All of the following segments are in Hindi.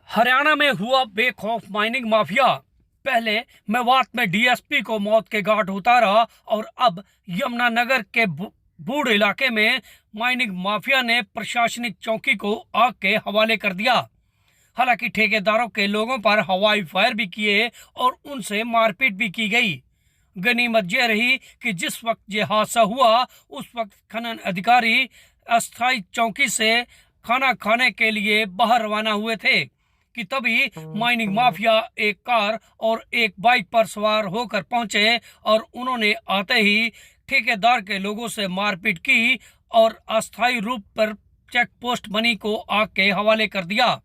हरियाणा में हुआ बेखौफ माइनिंग माफिया। पहले मेवात में डीएसपी को मौत के घाट उतारा और अब यमुनानगर के बूढ़ इलाके में माइनिंग माफिया ने प्रशासनिक चौकी को आग के हवाले कर दिया। हालांकि ठेकेदारों के लोगों पर हवाई फायर भी किए और उनसे मारपीट भी की गई। गनीमत यह रही कि जिस वक्त ये हादसा हुआ उस वक्त खनन अधिकारी अस्थायी चौकी से खाना खाने के लिए बाहर रवाना हुए थे कि तभी माइनिंग माफिया एक कार और एक बाइक पर सवार होकर पहुंचे और उन्होंने आते ही ठेकेदार के लोगों से मारपीट की और अस्थायी रूप पर चेक पोस्ट बनी को आग के हवाले कर दिया।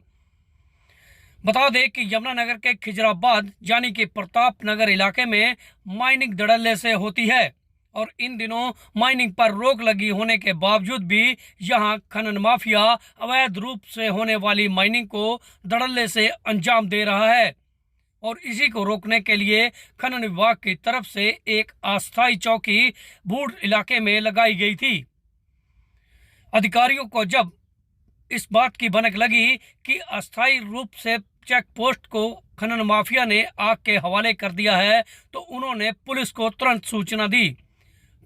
बता दें कि यमुनानगर के खिजराबाद यानी कि प्रताप नगर इलाके में माइनिंग धड़ल्ले से होती है और इन दिनों माइनिंग पर रोक लगी होने के बावजूद भी यहां खनन माफिया अवैध रूप से होने वाली माइनिंग को धड़ल्ले से अंजाम दे रहा है और इसी को रोकने के लिए खनन विभाग की तरफ से एक अस्थायी चौकी बूढ़ इलाके में लगाई गई थी। अधिकारियों को जब इस बात की भनक लगी कि अस्थायी रूप से चेक पोस्ट को खनन माफिया ने आग के हवाले कर दिया है तो उन्होंने पुलिस को तुरंत सूचना दी।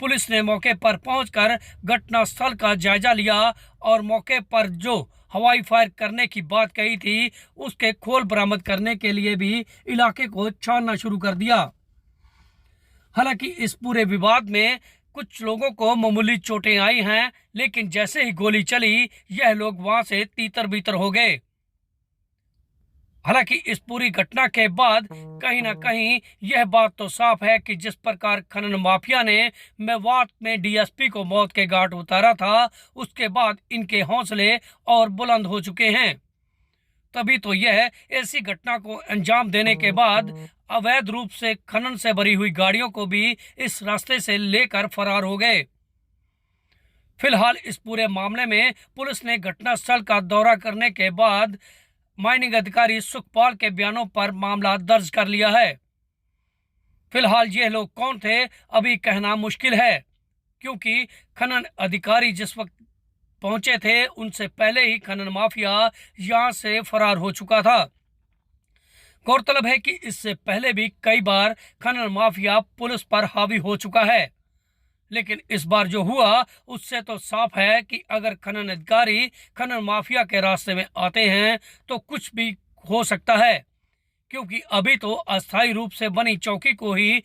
पुलिस ने मौके पर पहुंचकर घटनास्थल का जायजा लिया और मौके पर जो हवाई फायर करने की बात कही थी उसके खोल बरामद करने के लिए भी इलाके को छानना शुरू कर दिया। हालांकि इस पूरे विवाद में कुछ लोगों को मामूली चोटें आई हैं, लेकिन जैसे ही गोली चली यह लोग वहां से तीतर बीतर हो गए। हालांकि इस पूरी घटना के बाद कहीं ना कहीं यह बात तो साफ है कि जिस प्रकार खनन माफिया ने मेवात में डीएसपी को मौत के घाट उतारा था उसके बाद इनके हौसले और बुलंद हो चुके हैं। तभी तो यह ऐसी घटना को अंजाम देने के बाद अवैध रूप से खनन से भरी हुई गाड़ियों को भी इस रास्ते से लेकर फरार हो गए। फिलहाल इस पूरे मामले में पुलिस ने घटनास्थल का दौरा करने के बाद माइनिंग अधिकारी सुखपाल के बयानों पर मामला दर्ज कर लिया है। फिलहाल ये लोग कौन थे अभी कहना मुश्किल है, क्योंकि खनन अधिकारी जिस वक्त पहुंचे थे उनसे पहले ही खनन माफिया यहां से फरार हो चुका था। गौरतलब है कि इससे पहले भी कई बार खनन माफिया पुलिस पर हावी हो चुका है, लेकिन इस बार जो हुआ उससे तो साफ है कि अगर खनन अधिकारी खनन माफिया के रास्ते में आते हैं तो कुछ भी हो सकता है, क्योंकि अभी तो अस्थायी रूप से बनी चौकी को ही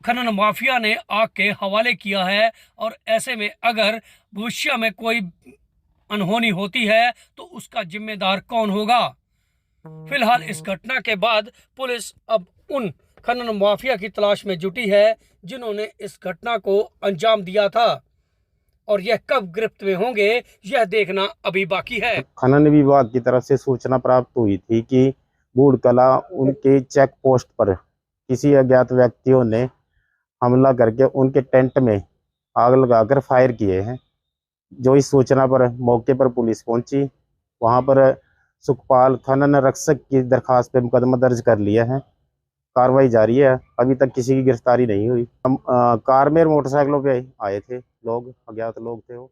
खनन माफिया ने आग के हवाले किया है और ऐसे में अगर भविष्य में कोई अनहोनी होती है तो उसका जिम्मेदार कौन होगा। फिलहाल इस घटना के बाद पुलिस अब उन खनन माफिया की तलाश में जुटी है जिन्होंने इस घटना को अंजाम दिया था और यह कब गिरफ्त में होंगे यह देखना अभी बाकी है। खनन विभाग की तरफ से सूचना प्राप्त हुई थी कि बूढ़ कला उनके चेक पोस्ट पर किसी अज्ञात व्यक्तियों ने हमला करके उनके टेंट में आग लगाकर फायर किए हैं। जो इस सूचना पर मौके पर पुलिस पहुंची, वहां पर सुखपाल खनन रक्षक की दरखास्त पे मुकदमा दर्ज कर लिया है। कार्रवाई जारी है, अभी तक किसी की गिरफ्तारी नहीं हुई। हम कार में मोटरसाइकिलों पे आए थे लोग, अज्ञात लोग थे वो।